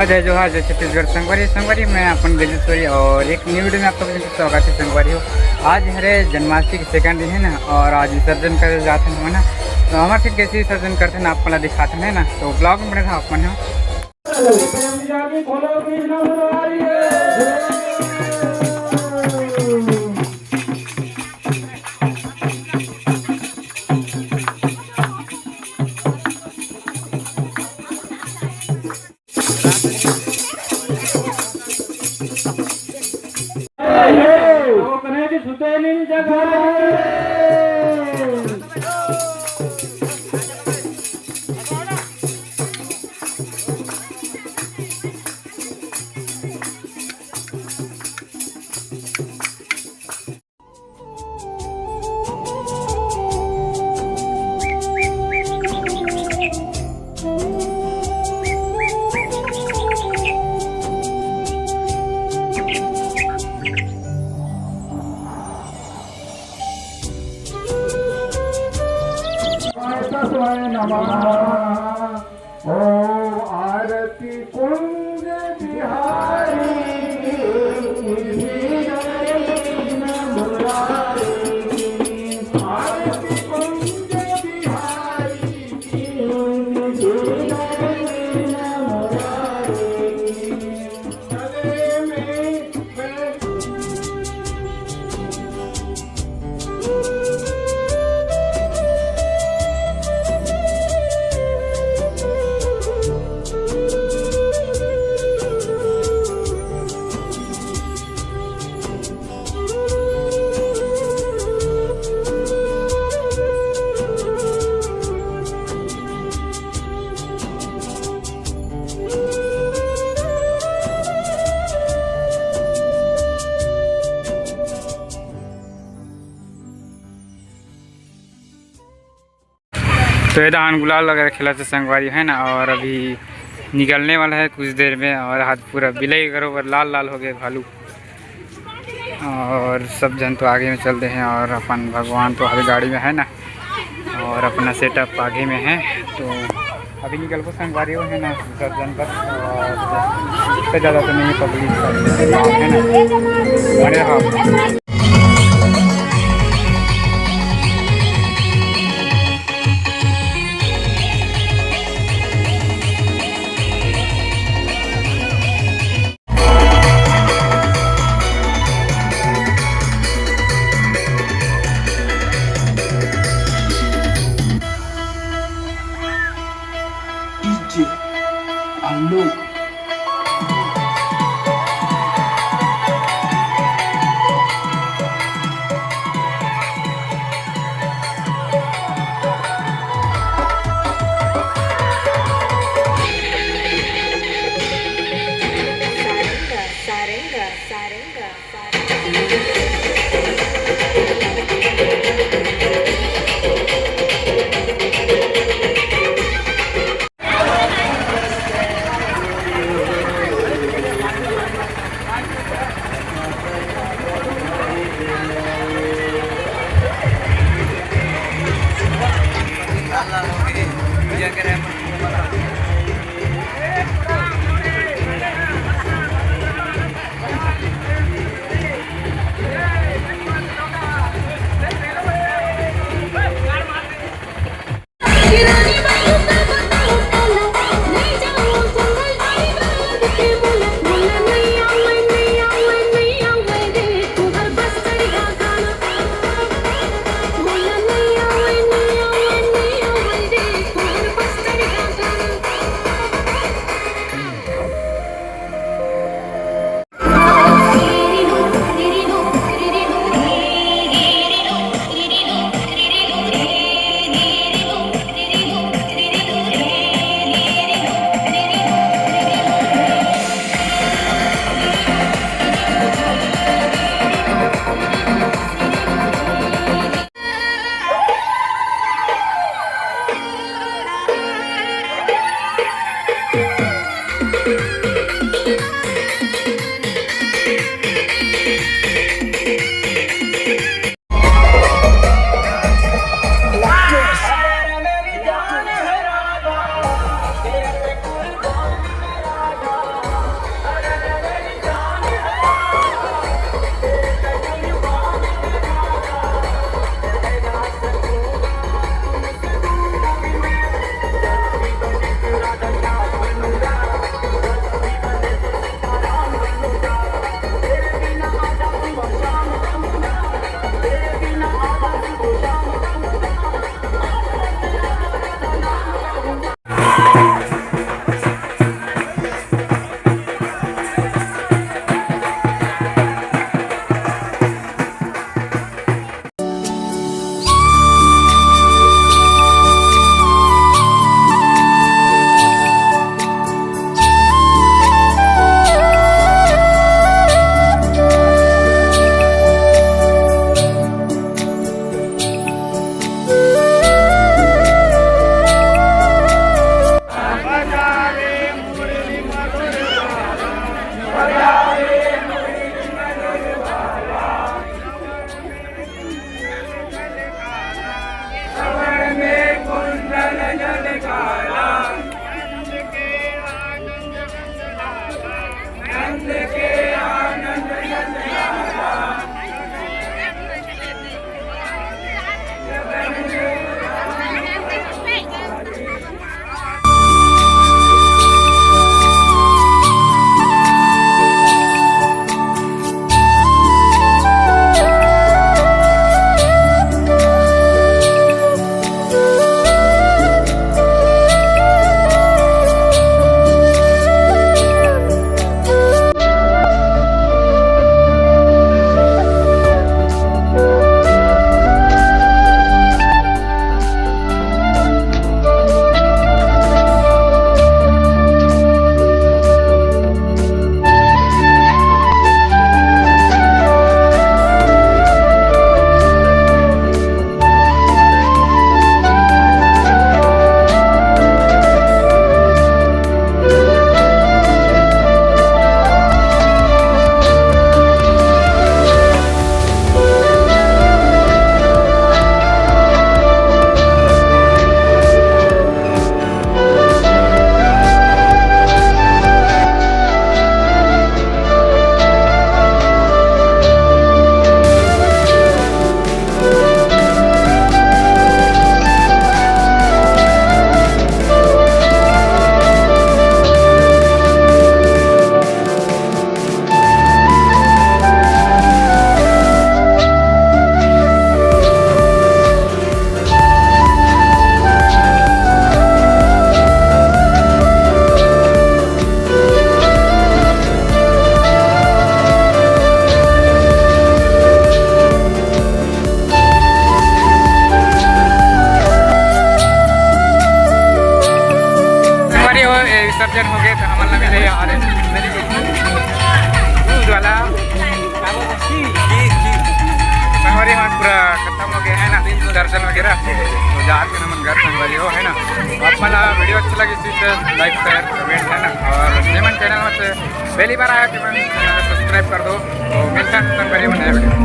जय जोहार जय छत्तीसगढ़ संगवारी मैं अपन गजेश्वरी और एक न्यू वीडियो में आप सबको स्वागत है। संगवारी हो, आज हरे जन्माष्टमी के सेकंड दिन है ना, और आज विसर्जन कर जाते हैं ना। तो हमारे फिर कैसे विसर्जन करते हैं आप दिखाते हैं ना, तो ब्लॉग में बने था अपन हो। ओम आरती कुंज बिहारी आरती कुंज तो ये धान गुलाल वगैरह खिला से संगवारी है ना, और अभी निकलने वाला है कुछ देर में। और हाथ पूरा बिलई करो लाल लाल हो गए भालू, और सब जन तो आगे में चलते हैं। और अपन भगवान तो हर गाड़ी में है ना, और अपना सेटअप आगे में है। तो अभी निकल को संगवारी है ना सब जन पर, और इससे ज़्यादा तो नहीं पब्लिक है ना बड़े हाँ। आलोक विसर्जन हो गए तो हमारा मिले और दूध वाला संगवारी हम पूरा खत्म हो गया है ना दर्शन वगैरह तो जाके ना मन घर संगवारी हो है ना आप मला वीडियो अच्छा लगी तो लाइक शेयर कमेंट है ना और जेमन चैनल में से पहली बार आया कि मैं सब्सक्राइब कर दो तो मिलता है संगवारी में नया वीडियो।